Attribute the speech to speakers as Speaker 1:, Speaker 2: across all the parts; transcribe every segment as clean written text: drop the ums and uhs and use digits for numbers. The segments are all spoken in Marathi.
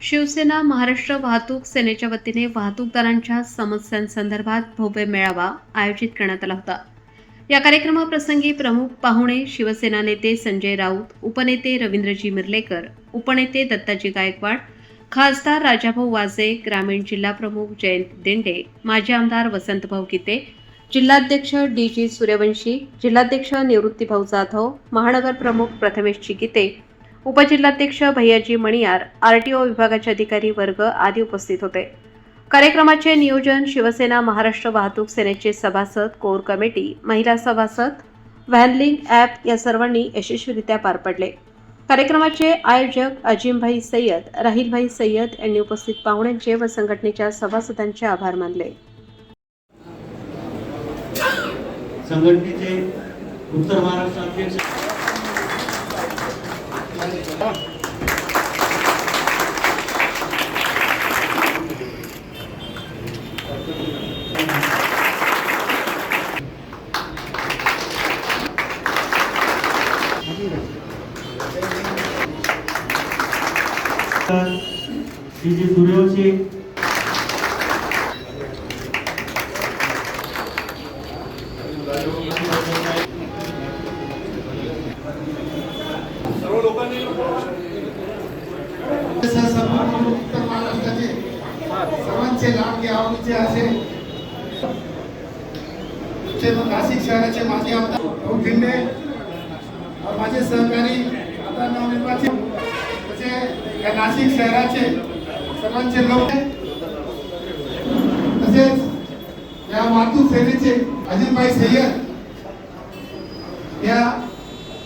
Speaker 1: शिवसेना महाराष्ट्र वाहतूक सेनेच्या वतीने वाहतूकदारांच्या समस्यांसंदर्भात भव्य मेळावा आयोजित करण्यात आला होता। या कार्यक्रमाप्रसंगी प्रमुख पाहुणे शिवसेना नेते संजय राऊत, उपनेते रवींद्रजी मिर्लेकर, उपनेते दत्ताजी गायकवाड, खासदार राजाभाऊ वाजे, ग्रामीण जिल्हा प्रमुख जयंत देंडे, माजी आमदार वसंतभाऊ गीते, जिल्हाध्यक्ष डी.जी. सूर्यवंशी, जिल्हाध्यक्ष निवृत्तीभाऊ जाधव, महानगर प्रमुख प्रथमेशजी गीते, उपजिल्हाध्यक्ष भैयाजी मणियार, आरटीओ विभागाचे अधिकारी वर्ग आदी उपस्थित होते। कार्यक्रमाचे नियोजन शिवसेना महाराष्ट्र वाहतूक सेनेचे सभासद, कोर कमिटी, महिला सभासद, व्हॅनलिंग ॲप या सर्वांनी यशस्वीरित्या पार पडले। कार्यक्रमाचे आयोजक अजिमभाई सय्यद, राहिलभाई सय्यद यांनी उपस्थित पाहुण्यांचे व संघटनेच्या सभासदांचे आभार मानले।
Speaker 2: संघटनेचे उत्तर महाराष्ट्र अध्यक्ष डी.जी. सूर्यवंशी,
Speaker 3: सर्व लोकांनी उत्तर महाराष्ट्राचे सर्वांचे लाडके आवडीचे असे नाशिक शहराचे माजी आमदार खिंडे, माझे सहकारी आता नवनिर्वाचित म्हणजे या नाशिक शहराचे सर्वांचे लोक, तसेच या वाहतूक सेनेचे अजिमभाई सय्यद, या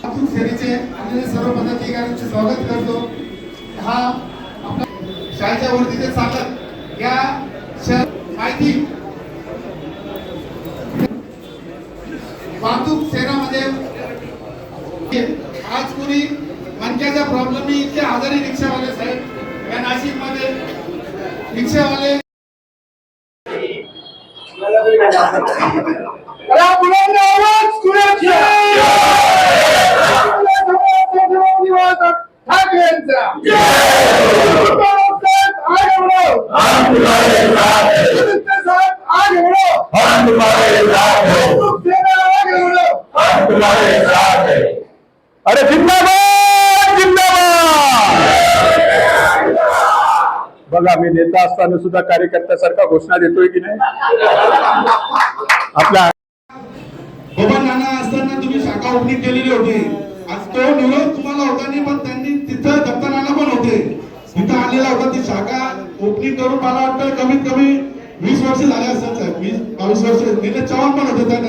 Speaker 3: वाहतूक सेनेचे आणि सर्व पदाधिकाऱ्यांचे स्वागत करतो। हा आपल्या शाळेच्या वतीने सांगत या माहिती वाहतूक सेनामध्ये आज कुणी मनक्याचा प्रॉब्लेम इतके आजारी रिक्षावाले साहेब या नाशिक मध्ये रिक्षावाले
Speaker 4: अरे जिंदाबाद जिंदाबाद। बघा, मी नेता असताना सुद्धा कार्यकर्त्यासारखा घोषणा देतोय की नाही। आपल्या
Speaker 3: बाबा नाना असताना तुम्ही शाखा ओपनिंग केलेली होती, आज तो निरोप तुम्हाला होता नाही, पण त्यांनी तिथं दत्ता नाना पण होते, तिथं आलेला होता। ती शाखा ओपनिंग करून मला वाटतं कमीत कमी 20 वर्ष झाले असतात साहेब, 20-22 वर्ष। तिथे चव्हाण पण होते त्या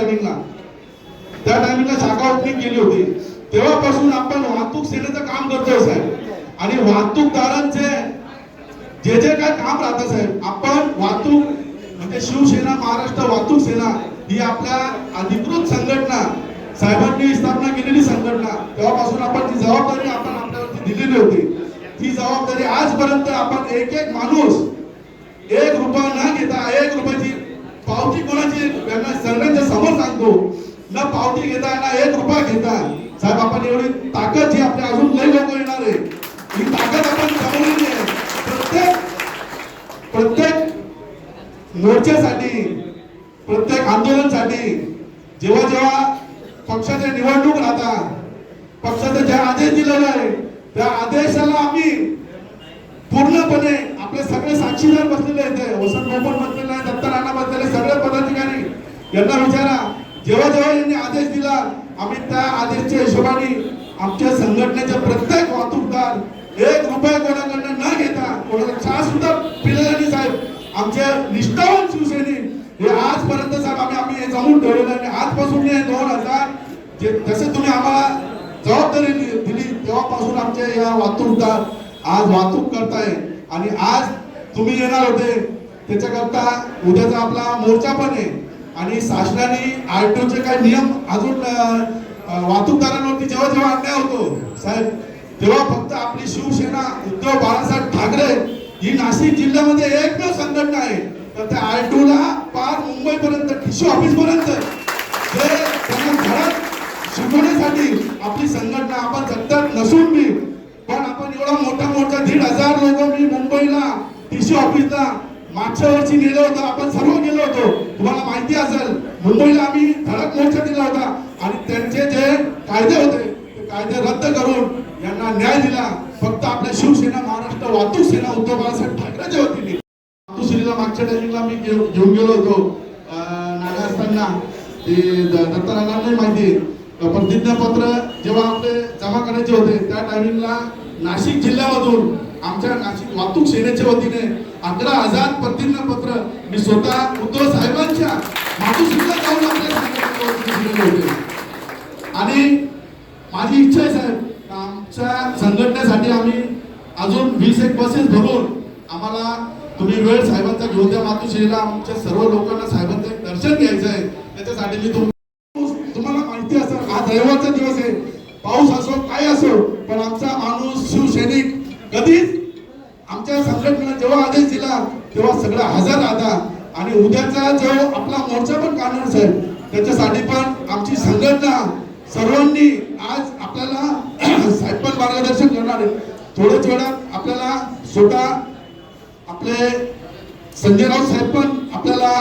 Speaker 3: टायमिंगला शाखा ओपनिंग केली होती। तेव्हापासून आपण वाहतूक सेनेचं काम करतोय साहेब, आणि वाहतूकदारांचे जे जे काय काम राहतं साहेब, आपण वाहतूक म्हणजे शिवसेना महाराष्ट्र वाहतूक सेना ही आपल्या अधिकृत संघटना, साहेबांनी स्थापना केलेली संघटना, तेव्हापासून आपण ती जबाबदारी आपण आपल्यावरती दिलेली होती। ती जबाबदारी आजपर्यंत आपण एक एक माणूस 1 रुपया न घेता, 1 रुपयाची पावती कोणाची सगळ्यांच्या समोर सांगतो, न पावती घेता ना 1 रुपया घेता साहेब, आपण एवढी ताकद जी आपल्या अजून लई लोक येणार आहे, ही ताकद आपण जमवलेली आहे। प्रत्येक मोर्चासाठी, प्रत्येक आंदोलनासाठी जेव्हा जेव्हा पक्षाच्या निवडणूक राहतात, पक्षाचा ज्या आदेश दिलेला आहे त्या आदेशाला आम्ही पूर्णपणे आपले सगळे साक्षीदार बसलेले आहेत, वसंत पण बसलेले आहे, दत्ता नाना बसलेले, सगळे पदाधिकारी यांना विचारा, जेव्हा जेव्हा यांनी आदेश दिला आम्ही त्या आदेशच्या हिशोबाने आमच्या संघटनेचे प्रत्येक वाहतूकदार 1 रुपया कोणाकडनं न घेता, कोणाला चहा सुद्धा पिलेला नाही साहेब, आमचे निष्ठावान शिवसैनिक हे आजपर्यंत साहेब आम्ही हे जमून ठेवलेलं आहे। आजपासून 2000 जसे तुम्ही आम्हाला जबाबदारी दिली तेव्हापासून आमचे या वाहतूकदार आज वाहतूक करताय, आणि आज तुम्ही येणार होते त्याच्याकरता उद्याचा आपला मोर्चा पण आहे, आणि शासनाने आरटीओचे काही नियम अजून वाहतूकदारांवरती जेव्हा जेव्हा अन्याय होतो साहेब, तेव्हा फक्त आपली शिवसेना उद्धव बाळासाहेब ठाकरे ही नाशिक जिल्ह्यामध्ये एकमेव संघटना आहे, तर त्या आरटीओला पार मुंबईपर्यंत टिश्यू ऑफिस पर्यंत त्यांना घरात शिकवण्यासाठी आपली संघटना आपण सत्तर नसून मी पण आपण एवढा मोठा 1,500 लोक मी मुंबईला DC ऑफिसला मागच्या वर्षी गेलो होतो, आपण सर्व गेलो होतो, तुम्हाला माहिती असेल. मुंबईला आम्ही धडक मोर्चा दिला होता आणि त्यांचे जे कायदे होते ते कायदे रद्द करून यांना न्याय दिला. फक्त आपल्या शिवसेना महाराष्ट्र वाहतूक सेना उद्धव बाळासाहेब ठाकरेच्या वतीने मातुश्रीला मागच्या टायमिंगला मी घेऊन गेलो होतो नागा असताना. ते दत्तारांना नाही माहिती, प्रतिज्ञापत्र जेव्हा आपले जमा करायचे होते त्या टायमिंगला नाशिक जिल्ह्यामधून आमच्या नाशिक वाहतूक सेनेच्या वतीने 11,000 प्रतिज्ञापत्र मी स्वतः उद्धव साहेबांच्या मातुश्रीला जाऊन आपल्या संघटनेच्या होते. आणि माझी इच्छा आहे साहेब, आमच्या संघटनेसाठी आम्ही अजून 20 बसेस भरून आम्हाला तुम्ही वेळ साहेबांचा घेऊन द्या. मातुश्रीला आमच्या सर्व लोकांना साहेबांचं दर्शन घ्यायचं आहे. त्याच्यासाठी मी तुम्हाला माहिती असेल, आज रविवारचा दिवस आहे, पाऊस असो काय असो, पण आमचा माणूस शिवसैनिक कधीच आमच्या संघटनेला जेव्हा आदेश दिला तेव्हा सगळं हजर राहता. आणि उद्याचा जो आपला मोर्चा पण काढणार साहेब, त्याच्यासाठी पण आमची संघटना सर्वांनी आज आपल्याला साहेब पण मार्गदर्शन करणार आहे. थोड्याच वेळात आपल्याला स्वतः आपले संजय राऊत साहेब पण आपल्याला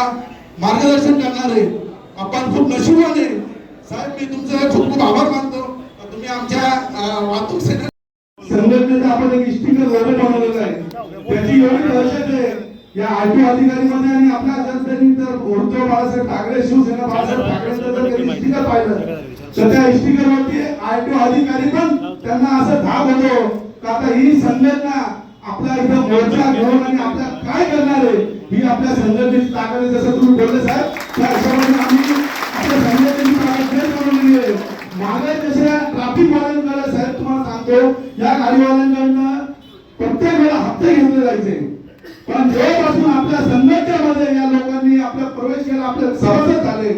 Speaker 3: मार्गदर्शन करणार आहे. आपण खूप नशिबाने साहेब, मी तुमचे खूप खूप आभार मानतो. तुम्ही आमच्या वाहतूक सेना संघटनेचा आपण एक स्टिकर लोगो बनवलेला आहे, त्याची एवढी दहशत आहे या आरटीओ अधिकारीमध्ये. आणि आपल्या जर त्यांनी तर उद्धव बाळासाहेब ठाकरे शिवसेना बाळासाहेब ठाकरेंचं जर कधी स्टिकर पाहिलं तर त्या स्टिकरवरती आरटीओ अधिकारी पण त्यांना असं धाक होतो का आता ही संघटना आपल्या इथं मोर्चा घेऊन आणि आपल्या काय करणार आहे, ही आपल्या संघटनेची ताकद आहे. जसं तुम्ही बोलले साहेब, त्या हिशोबाने आम्ही आपल्या संघटनेची ताकद फेर बनवलेली आहे. मागे जशा ट्रॅफिक वाल्यांकडे साहेब तुम्हाला सांगतो, या गाडीवाल्यांकडनं प्रत्येक वेळा हप्ते घेतले जायचे, पण जेव्हापासून आपल्या संघटनेमध्ये या लोकांनी आपला प्रवेश केला, आपले सभासद झाले,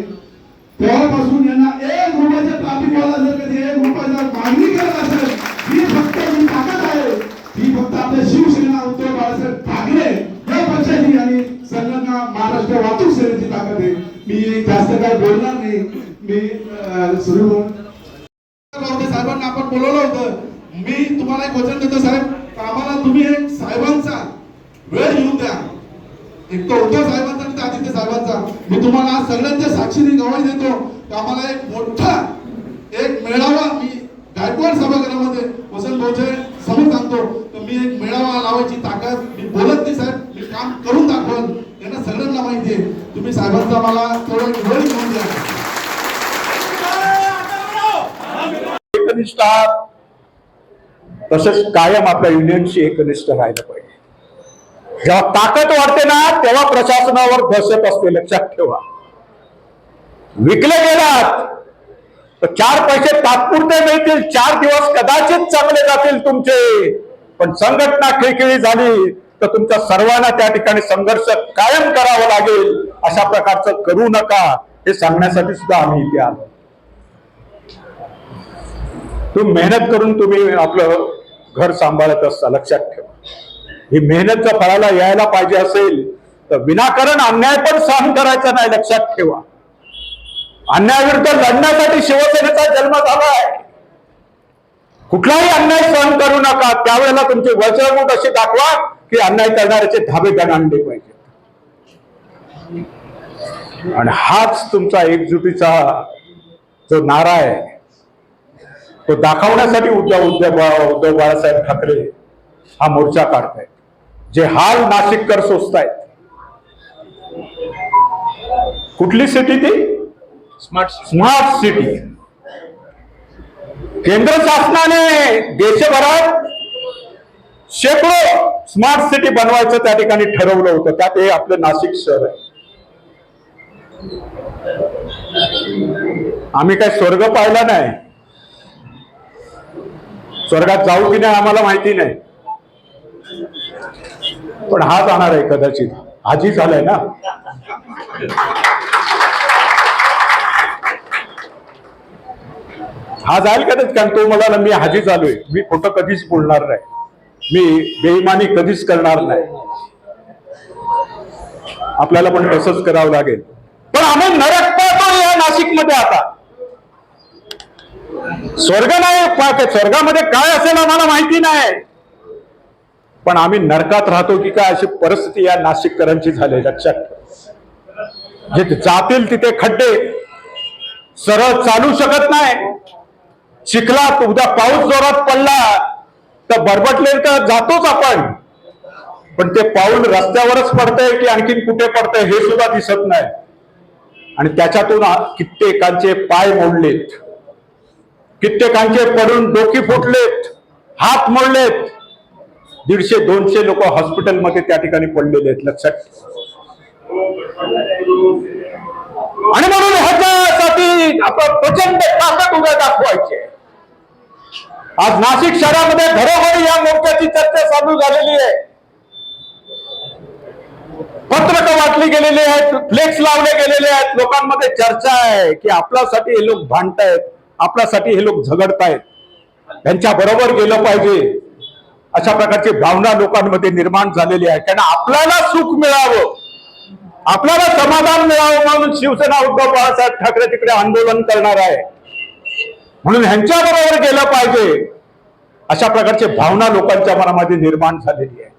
Speaker 3: तेव्हापासून यांना 1 रुपयाचा ट्रॅफिक वाला जर कधी 1 रुपयाचा मागणी करत असेल, ही फक्त जी ताकद आहे ही फक्त आपल्या शिवसेना उद्धव बाळासाहेब ठाकरे या पक्षाची आणि संघटना महाराष्ट्र वाहतूक सेनेची ताकद आहे. मी जास्त काय बोलणार नाही. मी सुरू साहेबांना आपण बोलवलं होतं. मी तुम्हाला एक वचन देतो साहेब, आम्हाला तुम्ही एक साहेबांचा वेळ घेऊन द्या, एक तो उद्धव साहेबांचा आणि आदित्य साहेबांचा. मी तुम्हाला आज सगळ्यांच्या साक्षीने गवाही देतो की आम्हाला एक मोठा एक मेळावा, मी गायकवाड सभागृहामध्ये वसंत भाऊचे समोर सांगतो तर मी एक मेळावा लावायची ताकद, मी बोलत नाही साहेब, मी काम करून दाखवल. त्यांना सगळ्यांना माहिती आहे. तुम्ही साहेबांचा मला थोडा वेळ घेऊन द्या.
Speaker 4: एकनिष्ठ तसंच कायम आपल्या युनियनशी एकनिष्ठ राहिलं पाहिजे. जेव्हा ताकद वाढते ना तेव्हा प्रशासनावर दहशत असते, लक्षात ठेवा. विकले गेलात तर 4 पैसे तात्पुरते मिळतील, 4 दिवस कदाचित चांगले जातील तुमचे, पण संघटना खिळखिळी झाली तर तुमच्या सर्वांना त्या ठिकाणी संघर्ष कायम करावा लागेल. अशा प्रकारचं करू नका, हे सांगण्यासाठी सुद्धा आम्ही इथे आलो. तुम्ही मेहनत करून तुम्ही आपलं घर सांभाळत असता, लक्षात ठेवा. ही मेहनतच्या फळाला यायला पाहिजे असेल तर विनाकारण अन्याय पण सहन करायचा नाही, लक्षात ठेवा. अन्यायाविरुद्ध लढण्यासाठी शिवसेनेचा जन्म झाला आहे. कुठलाही अन्याय सहन करू नका. त्यावेळेला तुमची वज्रमूठ अशी दाखवा की अन्याय करणाऱ्याचे धाबे दणाणले पाहिजे. आणि हाच तुमचा एकजुटीचा जो नारा आहे तो दाखवण्यासाठी उद्धव बाळासाहेब ठाकरे हा मोर्चा काढतायत. जे हाल नाशिककर सोसतायत. कुठली सिटी ती? Smart city. केंद्र शासनाने देशभरात शेकडो स्मार्ट सिटी बनवायचं त्या ठिकाणी ठरवलं होतं. त्यात हे आपलं नाशिक शहर आहे. आम्ही काय स्वर्ग पाहिला नाही, स्वर्गात जाऊ की नाही आम्हाला माहिती नाही, पण हा जाणार आहे कदाचित. हाजी झालाय ना. हा जाईल कदाचित, कारण तो म्हणाला मी हाजी झालोय, मी खोटं कधीच बोलणार नाही, मी बेईमानी कधीच करणार नाही. आपल्याला पण तसंच करावं लागेल. पण आम्ही नरक पाहतो या नाशिकमध्ये आता. स्वर्ग नाही, स्वर्गामध्ये काय असेल आम्हाला माहिती नाही, पण आम्ही नरकात राहतो की काय अशी परिस्थिती या नाशिककरांची झाली. लक्षात ठेवा, जे जातील तिथे खड्डे, सरळ चालू शकत नाही. चिखलात उद्या पाऊस जोरात पडला तर बरबटले तर जातोच आपण, पण ते पाऊल रस्त्यावरच पडतंय की आणखीन कुठे पडतंय हे सुद्धा दिसत नाही. आणि त्याच्यातून कित्येकांचे पाय मोडलेत, कित्येकांचे पडून डोकी फुटलेत, हात मोडलेत, 150-200 लोक हॉस्पिटलमध्ये त्या ठिकाणी पडलेले आहेत. लक्षात ठेवा. आणि म्हणून ह्याच्यासाठी आपण प्रचंड ताकद उद्या दाखवायची. आज नाशिक शहरामध्ये घरोघरी या मोर्चाची चर्चा चालू झालेली आहे. पत्रकं वाटली गेलेली आहेत, फ्लेक्स लावले गेलेले आहेत. लोकांमध्ये चर्चा आहे की आपल्यासाठी हे लोक भांडतायत, आपल्यासाठी हे लोक झगडतायत, त्यांच्या बरोबर गेलं पाहिजे, अशा प्रकारची भावना लोकांमध्ये निर्माण झालेली आहे. कारण आपल्याला सुख मिळावं, आपल्याला समाधान मिळावं म्हणून शिवसेना उद्धव बाळासाहेब ठाकरे तिकडे आंदोलन करणार आहे, म्हणून ह्यांच्या बरोबर गेलं पाहिजे, अशा प्रकारची भावना लोकांच्या मनामध्ये निर्माण झालेली आहे.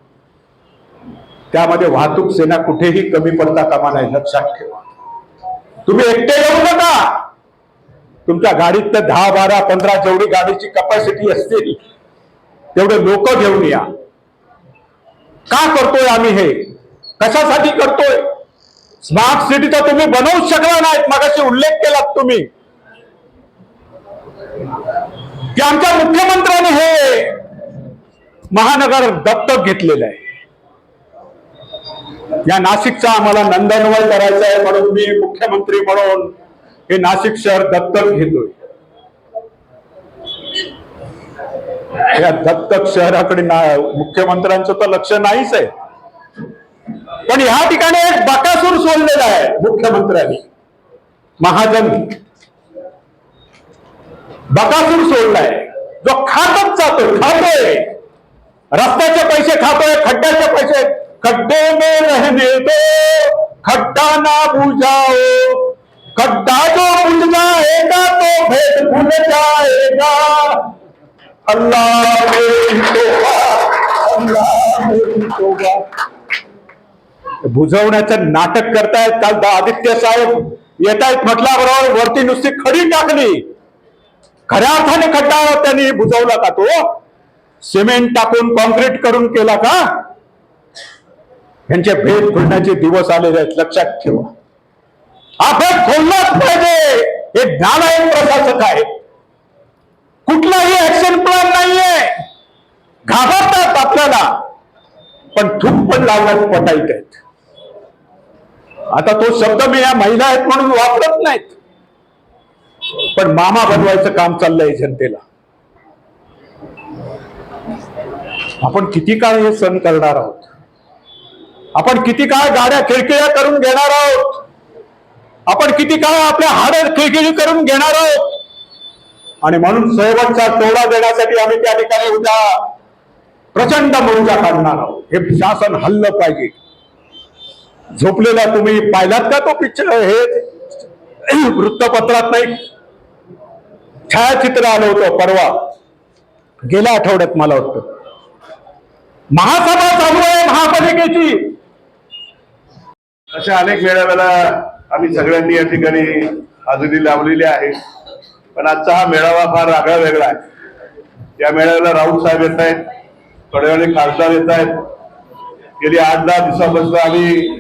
Speaker 4: त्यामध्ये वाहतूक सेना कुठेही कमी पडता कामा नाही. लक्षात ठेवा, तुम्ही एकटे येऊ नका. तुमच्या गाडीत तर 10, 12, 15 जेवढी गाडीची कपॅसिटी असते तेवढे लोक घेऊन या. का करतोय आम्ही हे, कशासाठी करतोय? स्मार्ट सिटी तर तुम्ही बनवूच शकला नाहीत. मगाशी उल्लेख केलात तुम्ही की आमच्या मुख्यमंत्र्यांनी हे महानगर दत्तक घेतलेलं आहे. या नाशिकचा आम्हाला नंदनवन करायचं आहे, म्हणून मी मुख्यमंत्री म्हणून हे नाशिक शहर दत्तक घेतोय. या दत्तक शहराकडे मुख्यमंत्र्यांचं तर लक्ष नाहीच आहे, पण या ठिकाणी एक बकासूर सोडलेला आहे मुख्यमंत्र्यांनी. महाजन बकासूर सोडलाय, जो खातच खातोय, रस्त्याचे पैसे खातोय, खड्ड्याचे पैसे. खड्डे में रहने दो, खड्डा ना बुझाओ, खड्डा जो बुझ जाएगा तो भेद भूल जाएगा. अल्लाह बुझवण्याचं नाटक करतायत. काल आदित्य साहेब येत आहेत म्हटल्याबरोबर वरती नुसती खडी टाकली. खऱ्या अर्थाने खड्डा त्यांनी बुजवला का? तो सिमेंट टाकून कॉन्क्रीट करून केला का? यांचे भेद खोलण्याचे दिवस आलेले आहेत. लक्षात ठेवा, आपण खोललाच पाहिजे. हे नालायक प्रशासक आहे, कुठलाही ऍक्शन प्लॅन नाहीये, घाबरतात आपल्याला, पण थूक पण लावण्यात पटाईत आहेत. आता तो शब्द मी या महिला आहेत म्हणून वापरत नाहीत, पण मामा बनवायचं काम चाललंय जनतेला. आपण किती काळ हे सण करणार आहोत? आपण किती काळ गाड्या खिळखिळ्या करून घेणार आहोत? आपण किती काळ आपल्या हाडं खिळखिळी करून घेणार आहोत? आणि म्हणून शेवटचा टोळा देण्यासाठी आम्ही त्या ठिकाणी उद्या प्रचंड मोर्चा काढणार आहोत. हे शासन हल्लं पाहिजे. झोपलेला तुम्ही पाहिलात का तो पिक्चर? हे वृत्तपत्रात नाही, छायाचित्र आलं होतं परवा, गेल्या आठवड्यात मला वाटतं. महासभा चालू आहे महापालिकेची.
Speaker 5: अशा अनेक मेळाव्याला आम्ही सगळ्यांनी या ठिकाणी हजेरी लावलेली आहे, पण आजचा हा मेळावा फार आगळा वेगळा आहे. या मेळाव्याला राऊत साहेब येत आहेत, थोड्या वेळाने खासदार येत आहेत. गेली 8-10 दिवसापासून आम्ही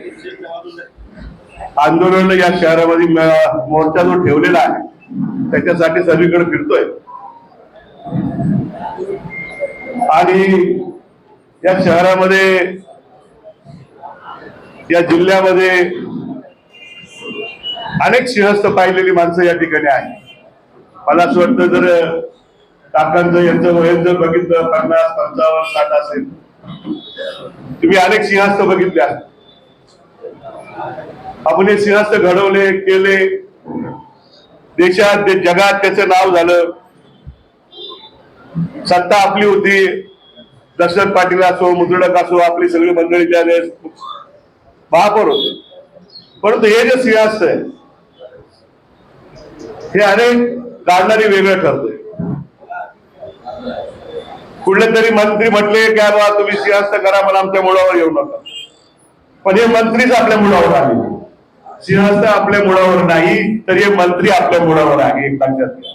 Speaker 5: आंदोलन या शहरामध्ये मोर्चा जो ठेवलेला आहे त्याच्यासाठी सगळीकडे फिरतोय. आणि या शहरामध्ये, या जिल्ह्यामध्ये अनेक सिंहस्थ पाहिलेली माणसं या ठिकाणी आहेत. मला असं वाटतं जर काकांचं यांचं वय जर बघितलं 50, 55, 60 असेल, तुम्ही अनेक सिंहस्थ बघितले आहेत. आपण हे सिंहस्थ घडवले, केले, देशात जगात त्याचं नाव झालं. सत्ता आपली होती, दशरथ पाटील असो, मुद्रक असो, आपली सगळी मंडळी त्यावेळेस महापौर होते. परंतु हे जे सिंहस्थ आहे हे अनेक काढणारी वेगळं ठरतंय. कुठले तरी मंत्री म्हटले की बाबा तुम्ही सिंहस्थ करा, मला आमच्या मुळावर येऊ नका. पण हे मंत्रीच आपल्या मुळावर आले. सिंहस्थ आपल्या मुळावर नाही, तर हे मंत्री आपल्या मुळावर आहे, एक लक्षात घ्या.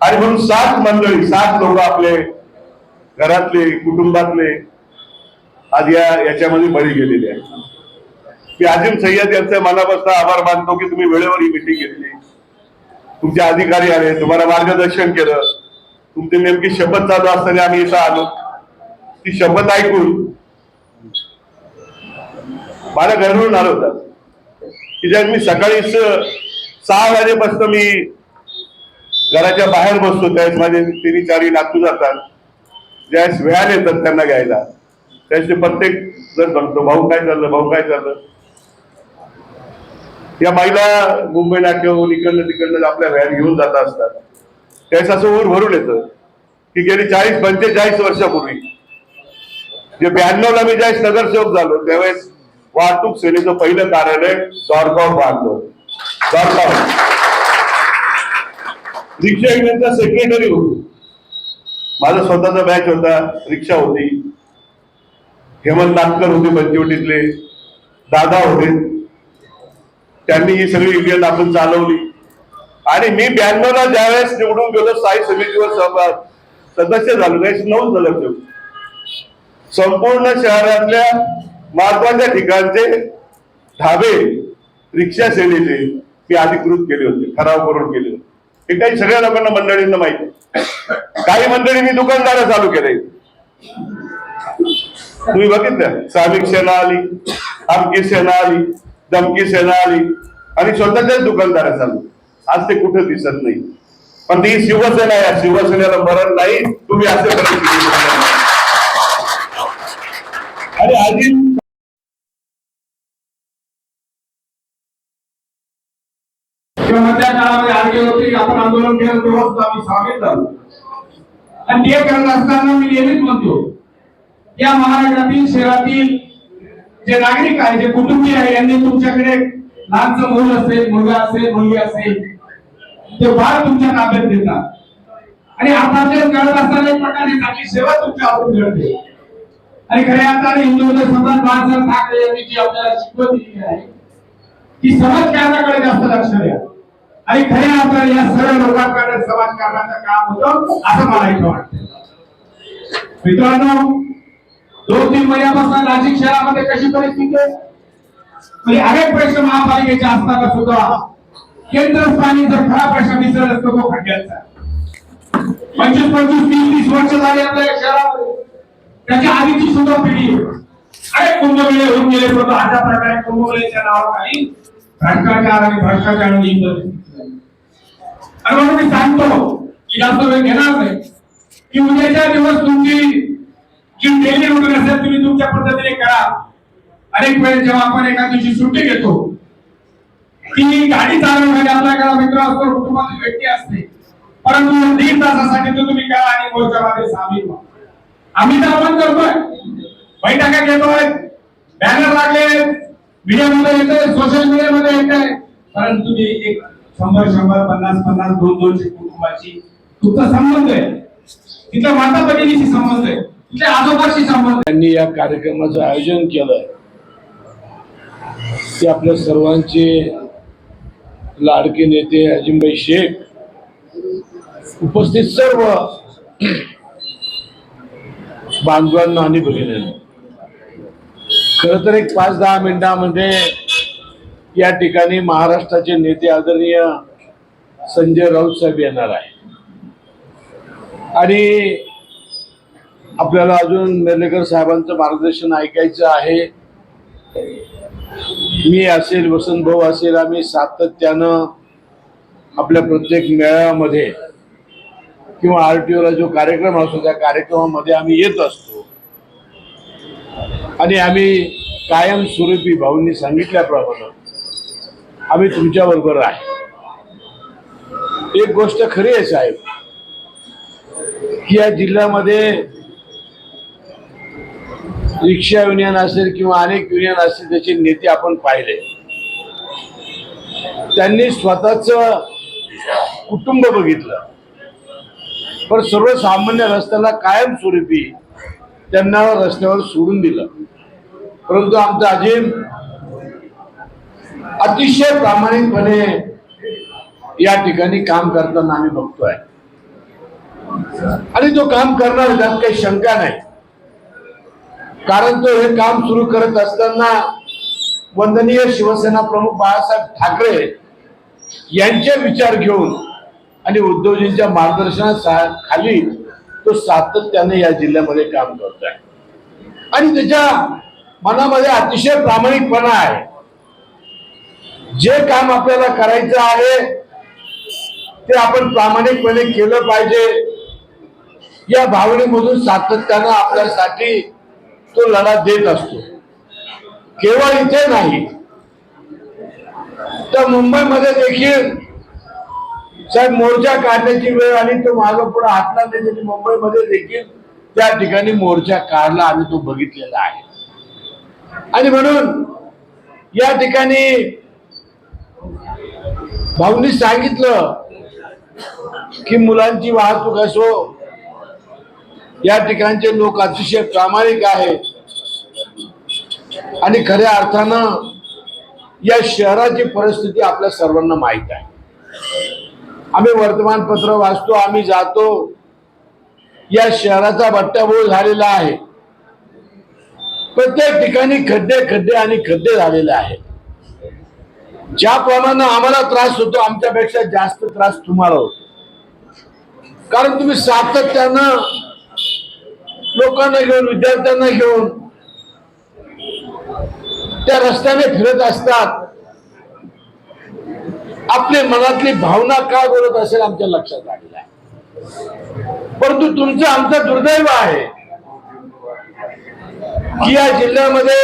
Speaker 5: आणि म्हणून 7 मंडळी, 7 लोक आपले घरातले, कुटुंबातले आज याच्यामध्ये बळी गेलेले आहेत. मी आजिम सय्यद यांचे मनापासून आभार मानतो की तुम्ही वेळेवर ही मिटिंग घेतली, तुमचे अधिकारी आले, तुम्हाला मार्गदर्शन केलं, तुमची नेमकी शपथ चालू असताना आम्ही इथं आलो. ती शपथ ऐकून मला घरून आलं होतं की ज्यावेळेस मी सकाळी 6 वाजेपासून मी घराच्या बाहेर बसतो, त्यावेळेस माझे 3-4 नातू जातात, ज्यावेळेस व्हॅन येतात त्यांना घ्यायला, त्यावेळेस प्रत्येक जण म्हणतो भाऊ काय चाललं, भाऊ काय चाललं. या महिला मुंबई नाट्यहून इकडनं तिकडनं आपल्या व्हॅन घेऊन जात असतात. त्यावेळेस असं ऊर भरून येतं की गेली 40-45 वर्षापूर्वी जे 92ला मी ज्यावेळेस नगरसेवक झालो, त्यावेळेस वाहतूक सेनेचं पहिलं कार्यालय द्वारकावर बांधलं. द्वारकावर रिक्षा युनियनचा सेक्रेटरी होतो. माझा स्वतःचा बॅच होता, रिक्षा होती, हेमंत नाटकर होते पंचवटीतले, दादा होते, त्यांनी ही सगळी युनियन आपण चालवली. आणि मी 92ला ज्यावेळेस निवडून गेलो, स्थायी समितीवर सदस्य झालो, त्यावेळेस 9 नगरसेवक. संपूर्ण शहरातल्या महत्वाच्या ठिकाणचे ढाबे रिक्षा सेनेचे मी अधिकृत केले होते, ठराव करून केले होते. हे काही सगळ्या लोकांना, मंडळींना माहिती. काही मंडळींनी दुकानदार चालू केले, तुम्ही बघितलं, श्रामिक सेना आली, आमकी सेना आली, दमकी सेना आली, आणि स्वतःच्याच दुकानदार चालू. आज ते कुठे दिसत नाही. पण ती शिवसेना आहे, शिवसेनेला मरण नाही. तुम्ही असे आणि आधी
Speaker 3: त्या काळामध्ये आरटीओवरती आपण आंदोलन केलं, तेव्हा आम्ही सामील झालो. आणि ते करत असताना मी नेहमीच म्हणतो, या महाराष्ट्रातील शहरातील जे नागरिक आहे, जे कुटुंबीय आहे, यांनी तुमच्याकडे लहानचं मूल असेल, मुलगा असेल, मुलगी असेल, ते बाळ तुमच्या ताब्यात देतात. आणि आताचे करत असताना एक प्रकारची चांगली सेवा तुमच्या हातून घडते. आणि खऱ्या अर्थाने हिंदू सम्राट बाळासाहेब ठाकरे यांनी जी आपल्याला शिकवण दिली आहे, की समाजकारणाकडे जास्त लक्ष द्या. आणि खऱ्या अर्थाने या सर्व लोकांकडे समाजकारणाचं काम होतं, असं मला इथं वाटतं. मित्रांनो, 2-3 महिन्यापासून नाशिक शहरामध्ये कशी परिस्थिती आहे, म्हणजे अनेक प्रश्न महापालिकेचे असताना सुद्धा केंद्रस्थानी जर खरा प्रश्न दिसत असतो तो खड्ड्याचा. 25-30 वर्ष झाली आपल्या शहरामध्ये. त्याच्या आधीची सुद्धा पिढी अनेक कुंभमेळे होऊन गेले, परंतु अशा प्रकारे कुंभमेळ्याच्या नावाखाली भ्रष्टाचार आणि भ्रष्टाचाराने ही परिस्थिती झाली. आणि म्हणून मी सांगतो की जास्त वेळ घेणार नाही, की उद्याच्या दिवस तुमची जी डेली रुटीन असेल तुम्ही तुमच्या पद्धतीने करा. अनेक वेळेस जेव्हा आपण एका दिवशी सुट्टी घेतो, ती गाडी चालवण्यासाठी आपल्याकडे मित्र असतो, कुटुंबातील व्यक्ती असते, परंतु 1.5 तासासाठी तो तुम्ही करा आणि मोर्चामध्ये सामील व्हा. आम्ही तर आपण करतोय, बैठका घेतोय, बॅनर लागले, मीडियामध्ये येतोय, सोशल मीडियामध्ये येतोय, परंतु तुम्ही एक 100-100, 50-50, 200 कुटुंबाची तुमचा संबंध आहे, तिथल्या माता भगिनीशी संबंध आहे, तिथल्या आजोबाशी संबंध.
Speaker 6: त्यांनी या कार्यक्रमाचं आयोजन केलं ते आपल्या सर्वांचे लाडके नेते अजिमभाई शेख, उपस्थित सर्व बांधवांना आणि भगिनींना. खरं तर एक 5-10 मिनिटांमध्ये या ठिकाणी महाराष्ट्राचे नेते आदरणीय संजय राऊत साहेब येणार आहे आणि आपल्याला अजून मेर्लेकर साहेबांचं मार्गदर्शन ऐकायचं आहे. मी असेल, वसंत भाऊ असेल, आम्ही सातत्यानं आपल्या प्रत्येक मेळाव्यामध्ये किंवा आरटीओला जो कार्यक्रम असतो त्या कार्यक्रमामध्ये आम्ही येत असतो आणि आम्ही कायमस्वरूपी भाऊंनी सांगितल्याप्रमाणे आम्ही तुमच्या बरोबर आहे. एक गोष्ट खरी आहे साहेब, की या जिल्ह्यामध्ये रिक्षा युनियन असेल किंवा अनेक युनियन असतील, त्याचे नेते आपण पाहिले, त्यांनी स्वतःच कुटुंब बघितलं, पण सर्वसामान्य रस्त्याला कायमस्वरूपी त्यांना रस्त्यावर सोडून दिलं. परंतु आमचा अजिम अतिशय प्रामाणिकपणे या ठिकाणी काम करताना आम्ही बघतोय आणि तो काम करणार त्यात काही शंका नाही. कारण तो हे काम सुरू करत असताना वंदनीय शिवसेना प्रमुख बाळासाहेब ठाकरे यांचे विचार घेऊन आणि उद्धवजींच्या मार्गदर्शनाखाली तो सातत्याने या जिल्ह्यामध्ये काम करतोय आणि त्याच्या मनामध्ये अतिशय प्रामाणिकपणा आहे. जे काम आपल्याला करायचं आहे ते आपण प्रामाणिकपणे केलं पाहिजे या भावनेमधून सातत्यानं आपल्यासाठी तो लढा देत असतो. केवळ इथे नाही तर मुंबईमध्ये देखील साहेब मोर्चा काढण्याची वेळ आली तो मागं पुढे हातला नाही त्यांनी मुंबईमध्ये देखील त्या ठिकाणी मोर्चा काढला आम्ही तो बघितलेला आहे. आणि म्हणून या ठिकाणी भाऊंनी सांगितलं की मुलांची वाहतूक असो या ठिकाणचे लोक अतिशय प्रामाणिक आहेत आणि खऱ्या अर्थानं या शहराची परिस्थिती आपल्या सर्वांना माहित आहे. आम्ही वर्तमानपत्र वाचतो, आम्ही जातो, या शहराचा बट्ट्याबोळ झालेला आहे. प्रत्येक ठिकाणी खड्डे खड्डे आणि खड्डे झालेले आहेत. ज्याप्रमाणे आम्हाला त्रास होतो आमच्यापेक्षा जास्त त्रास तुम्हाला होतो. कारण तुम्ही सातत्यानं लोकांना घेऊन विद्यार्थ्यांना घेऊन त्या रस्त्याने फिरत असतात. आपली मनातली भावना काय बोलत असेल आमच्या लक्षात आलेलं आहे. परंतु तुमचं आमचं दुर्दैव आहे की या जिल्ह्यामध्ये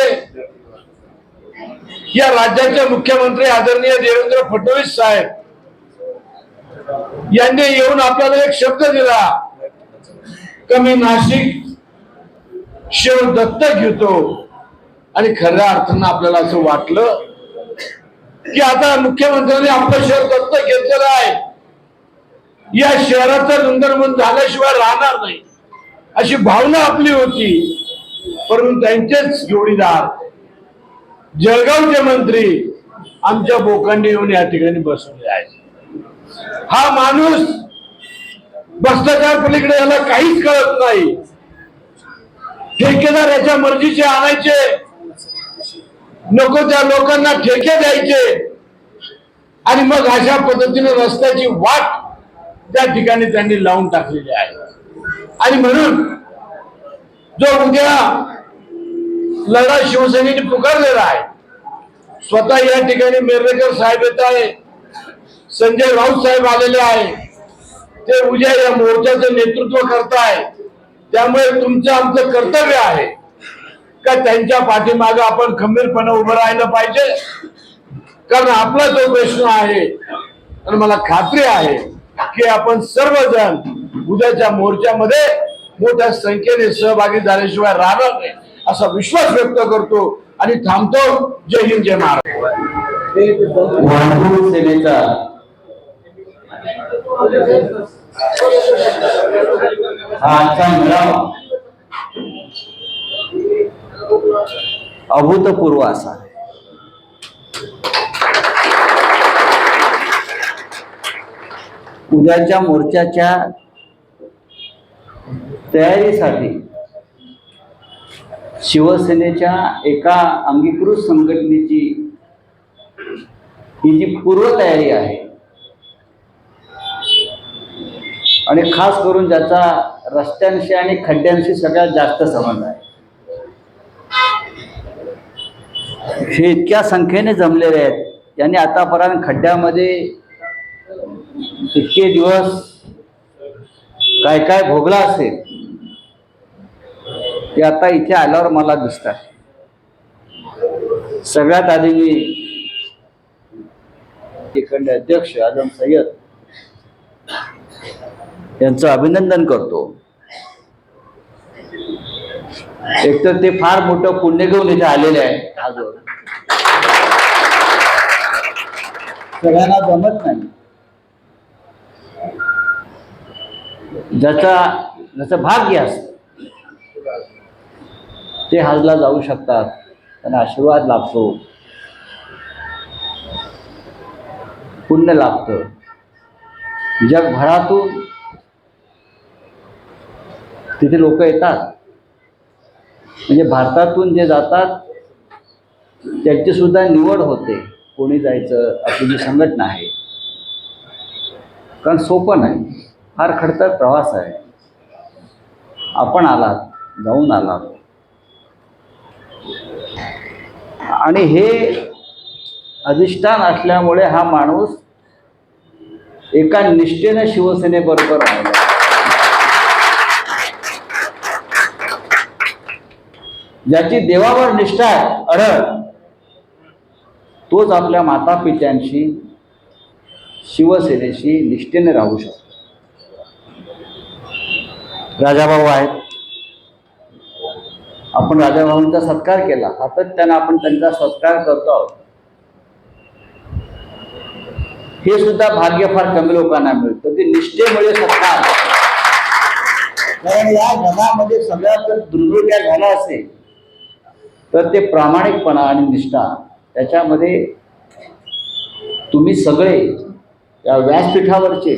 Speaker 6: या राज्याचे मुख्यमंत्री आदरणीय देवेंद्र फडणवीस साहेब यांनी येऊन आपल्याला एक शब्द दिला की मी नाशिक शहर दत्तक घेतो. आणि खऱ्या अर्थानं आपल्याला असं वाटलं की आता मुख्यमंत्र्यांनी आपलं शहर दत्तक घेतलेलं आहे, या शहराचं नंदनवन झाल्याशिवाय राहणार नाही अशी भावना आपली होती. परंतु त्यांचेच जोडीदार जळगावचे मंत्री आमच्या बोकांडी येऊन या ठिकाणी बसले आहेत. हा माणूस भ्रष्टाचार पलीकडे याला काहीच कळत नाही. ठेकेदार याच्या मर्जीचे आणायचे, नको त्या लोकांना ठेके द्यायचे आणि मग अशा पद्धतीने रस्त्याची वाट त्या ठिकाणी त्यांनी लावून टाकलेली आहे. आणि म्हणून जो उद्या लढा शिवसेनेने पुकारलेला आहे, स्वतः या ठिकाणी मेरलेकर साहेब येत आहे, संजय राऊत साहेब आलेले आहे, ते उद्या या मोर्चाचं नेतृत्व करताय. त्यामुळे तुमचं आमचं कर्तव्य आहे का त्यांच्या पाठीमागे आपण खंबीरपणे उभं राहिलं पाहिजे. कारण आपला जो प्रश्न आहे आणि मला खात्री आहे की आपण सर्वजण उद्याच्या मोर्चामध्ये मोठ्या संख्येने सहभागी झाल्याशिवाय राहणार नाही असा विश्वास व्यक्त करतो आणि थांबतो. जय हिंद, जय महाराष्ट्र.
Speaker 7: वाहतूक सेवेचा हा आजचा मेळावा अभूतपूर्व असा आहे. उद्याच्या मोर्चाच्या तयारीसाठी शिवसेनेच्या एका अंगीकृत संघटनेची ही जी पूर्वतयारी आहे आणि खास करून ज्याचा रस्त्यांशी आणि खड्ड्यांशी सगळ्यात जास्त संबंध आहे, हे इतक्या संख्येने जमलेले आहेत. त्यांनी आतापर्यंत खड्ड्यामध्ये इतके दिवस काय काय भोगला असेल ते आता इथे आल्यावर मला दिसतात. सगळ्यात आधी मी इकडले अध्यक्ष आजम सय्यद यांचं अभिनंदन करतो. एकतर ते फार मोठं पुण्य घेऊन इथे आलेले आहे. आजवर सगळ्यांना जमत नाही. ज्याचं भाग्य असतं ते हजला जाऊ शकतात, त्यांना आशीर्वाद लाभतो, पुण्य लाभतं. जगभरातून तिथे लोक येतात, म्हणजे भारतातून जे जातात त्यांची सुद्धा निवड होते, कोणी जायचं अशी जी संघटना आहे. कारण सोपं नाही, फार खडतर प्रवास आहे. आपण आलात, जाऊन आलात, आणि हे अधिष्ठान असल्यामुळे हा माणूस एका निष्ठेने शिवसेनेबरोबर राहिला. ज्याची देवावर निष्ठा आहे अढळ, तोच आपल्या मातापित्यांशी, शिवसेनेशी निष्ठेने राहू शकतो. राजाभाऊ आहेत, आपण राजाभाऊंचा सत्कार केला, सातत्यानं आपण त्यांचा सत्कार करतो आहोत. हे सुद्धा भाग्य फार कमी लोकांना मिळतं की निष्ठेमुळे सत्कार. कारण या जगामध्ये सगळ्यात जर दुर्योग्य झाला असेल तर ते प्रामाणिकपणा आणि निष्ठा. त्याच्यामध्ये तुम्ही सगळे या व्यासपीठावरचे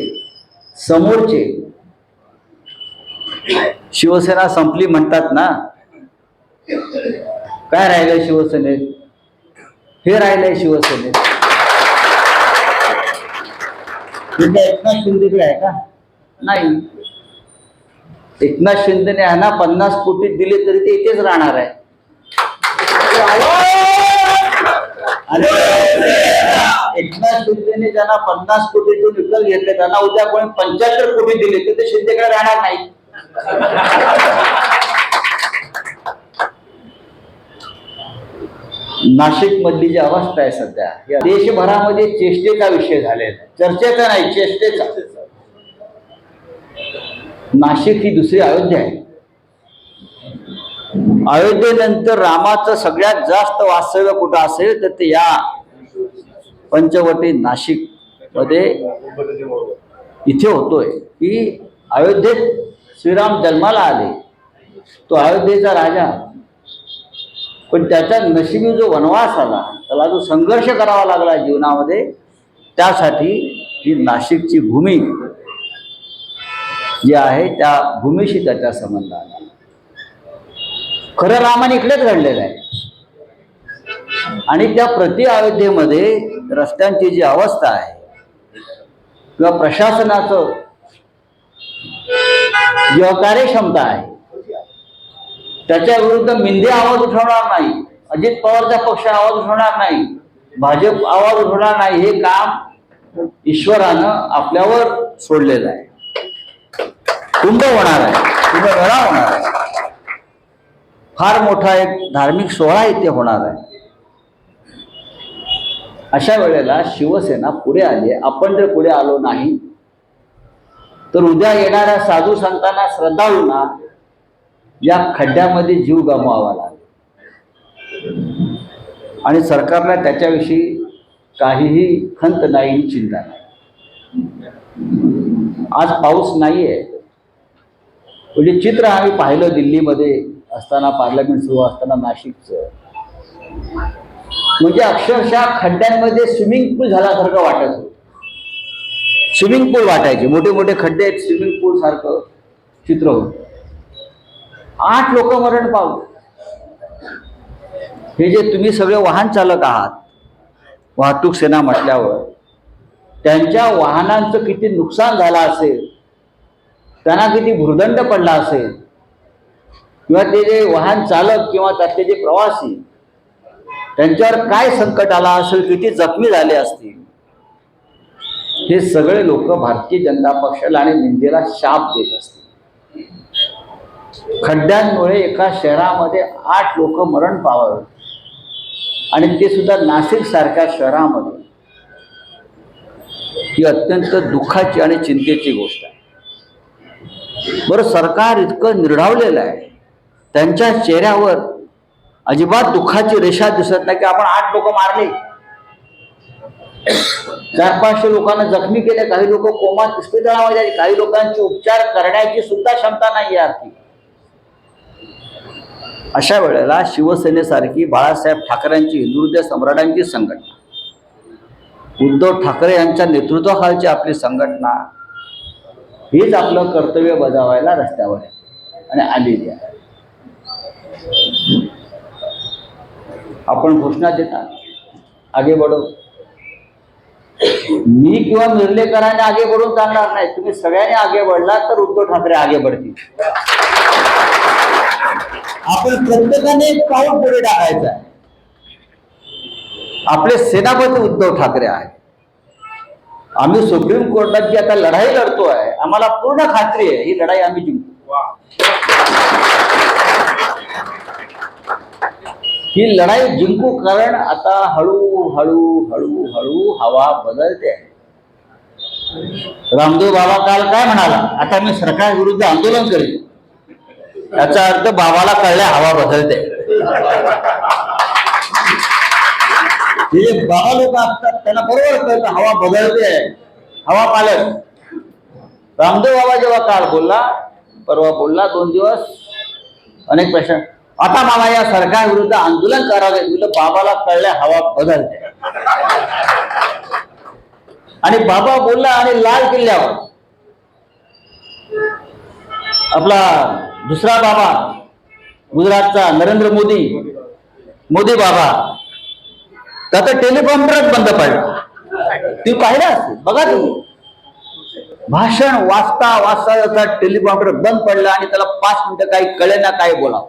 Speaker 7: समोरचे, शिवसेना संपली म्हणतात ना, काय राहिलंय शिवसेनेत? हे राहिलंय शिवसेनेत. एकनाथ शिंदेकडे आहे का? नाही. एकनाथ शिंदेने ह्यांना 50 कोटी दिले तरी ते इथेच राहणार आहे. आणि एकनाथ शिंदेने ज्यांना 50 कोटीतून विकत घेतले त्यांना उद्या कोणी 75 कोटी दिले तर ते शिंदेकडे राहणार नाही. नाशिक मधली जी अवस्था आहे सध्या, या देशभरामध्ये चेष्टेचा विषय झालेला आहे. चर्चेचा नाही, चेष्टेचा. नाशिक ही दुसरी अयोध्या आहे. अयोध्येनंतर रामाचं सगळ्यात जास्त वास्तव्य कुठं असेल तर ते या पंचवटी नाशिक मध्ये इथे होतोय. की अयोध्येत श्रीराम जन्माला आले, तो अयोध्येचा राजा, पण त्याच्या नशिबी जो वनवास आला, त्याला जो संघर्ष करावा लागला जीवनामध्ये, त्यासाठी ही नाशिकची भूमी जी आहे त्या भूमीशी त्याचा संबंध आला. खरं रामाने इकडेच घडलेलं आहे. आणि त्या प्रति अयोध्येमध्ये रस्त्यांची जी अवस्था आहे किंवा प्रशासनाचं जी कार्यक्षमता आहे, त्याच्या विरुद्ध मिंदे आवाज उठवणार नाही, अजित पवारचा पक्ष आवाज उठवणार नाही, भाजप आवाज उठवणार नाही. हे काम ईश्वरानं आपल्यावर सोडलेलं आहे. कुंभ होणार आहे, कुंभमेळा होणार आहे, फार मोठा एक धार्मिक सोहळा इथे होणार आहे. अशा वेळेला शिवसेना पुढे आली. आपण जर पुढे आलो नाही तर उद्या येणाऱ्या साधू संतांना, श्रद्धाळूंना या खड्ड्यामध्ये जीव गमवावा लागेल. आणि सरकारला त्याच्याविषयी काहीही खंत नाही, चिंता नाही. आज पाऊस नाहीये. म्हणजे चित्र आम्ही पाहिलं दिल्लीमध्ये असताना, पार्लमेंट सुरू असताना नाशिकचं, म्हणजे अक्षरशः खड्ड्यांमध्ये स्विमिंग पूल झाल्यासारखं वाटत होतं. स्विमिंग पूल वाटायचे, मोठे मोठे खड्डे आहेत, स्विमिंग पूल सारखं चित्र होतं. 8 लोक मरण पावले. हे जे तुम्ही सगळे वाहन चालक आहात, वाहतूक सेना म्हटल्यावर त्यांच्या वाहनांचं किती नुकसान झालं असेल, त्यांना किती भुर्दंड पडला असेल, किंवा ते जे वाहन चालक किंवा त्यातले जे प्रवासी, त्यांच्यावर काय संकट आला असेल, किती जखमी झाले असतील. हे सगळे लोक भारतीय जनता पक्षाला आणि मिंदेला शाप देत असतील. खड्ड्यांमुळे एका शहरामध्ये 8 लोक मरण पावलं, आणि ते सुद्धा नाशिक सारख्या शहरामध्ये. ही अत्यंत दुःखाची आणि चिंतेची गोष्ट आहे. बरं, सरकार इतकं निर्ढावलेलं आहे, त्यांच्या चेहऱ्यावर अजिबात दुःखाची रेषा दिसत नाही की आपण 8 लोक मारले. 400-500 लोकांना जखमी केले, काही लोक कोमात इस्पितळामध्ये आले, काही लोकांचे उपचार करण्याची सुद्धा क्षमता नाही आर्थिक. अशा वेळेला शिवसेनेसारखी बाळासाहेब ठाकरेंची हिंदुहृदय सम्राटांची संघटना, उद्धव ठाकरे यांच्या नेतृत्वाखालची आपली संघटना हीच आपलं कर्तव्य बजावायला रस्त्यावर आहे आणि आलेली आहे. आपण घोषणा देता आगे बढो. मी किंवा निर्लेकरांनी आगे बढून चालणार नाही. तुम्ही सगळ्यांनी आगे बढला तर उद्धव ठाकरे आगे बढतील. आपण प्रत्येकाने एक पाऊल पुढे टाकायचं आहे. आपले सेनापती उद्धव ठाकरे आहेत. आम्ही सुप्रीम कोर्टात जी आता लढाई लढतो आहे, आम्हाला पूर्ण खात्री आहे ही लढाई आम्ही जिंकू. ही लढाई जिंकू, कारण आता हळू हवा बदलते आहे. रामदेव बाबा काल काय म्हणाला, आता मी सरकार विरुद्ध आंदोलन करेन. याचा अर्थ बाबाला कळल्या हवा बदलते. हे जे बाबा लोक असतात त्यांना बरोबर कळतं हवा बदलते आहे, हवा पालक. रामदेव बाबा जेव्हा काल बोलला, परवा बोलला, 2 दिवस अनेक प्रश्न, आता मला या सरकार विरुद्ध आंदोलन करावे, बाबाला कळल्या हवा बदलते. आणि बाबा बोलला आणि लाल किल्ल्यावर आपला दुसरा बाबा गुजरातचा नरेंद्र मोदी बाबा, त्याचा टेलिकॉन्फरन्स बंद पडला. ती पाहिलं असेल, बघा तुम्ही. भाषण वाचता त्याचा टेलिकॉन्फरन्स बंद पडला आणि त्याला 5 मिनिटं काही कळेना काय बोलावं.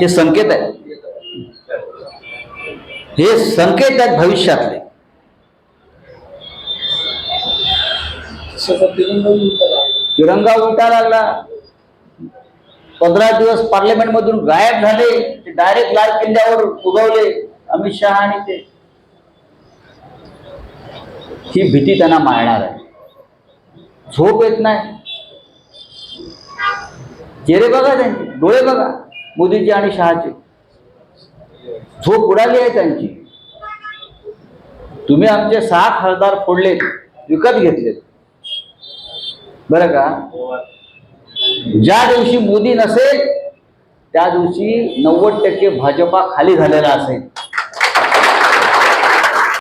Speaker 7: हे संकेत आहे, हे संकेत आहेत भविष्यातले. तिरंगा उलटा लागला. 15 दिवस पार्लमेंट मधून गायब झाले. ते डायरेक्ट लाल किल्ल्यावर उगवले अमित शहा आणि ते. ही भीती त्यांना मारणार आहे. झोप येत नाही. चेहरे बघा त्यांचे, डोळे बघा मोदीजी आणि शहाचे. झोप उडाली आहे त्यांची. तुम्ही आमचे 6 खासदार फोडलेत, विकत घेतलेत, बरं का. ज्या दिवशी मोदी नसेल त्या दिवशी 90% भाजपा खाली झालेला असेल.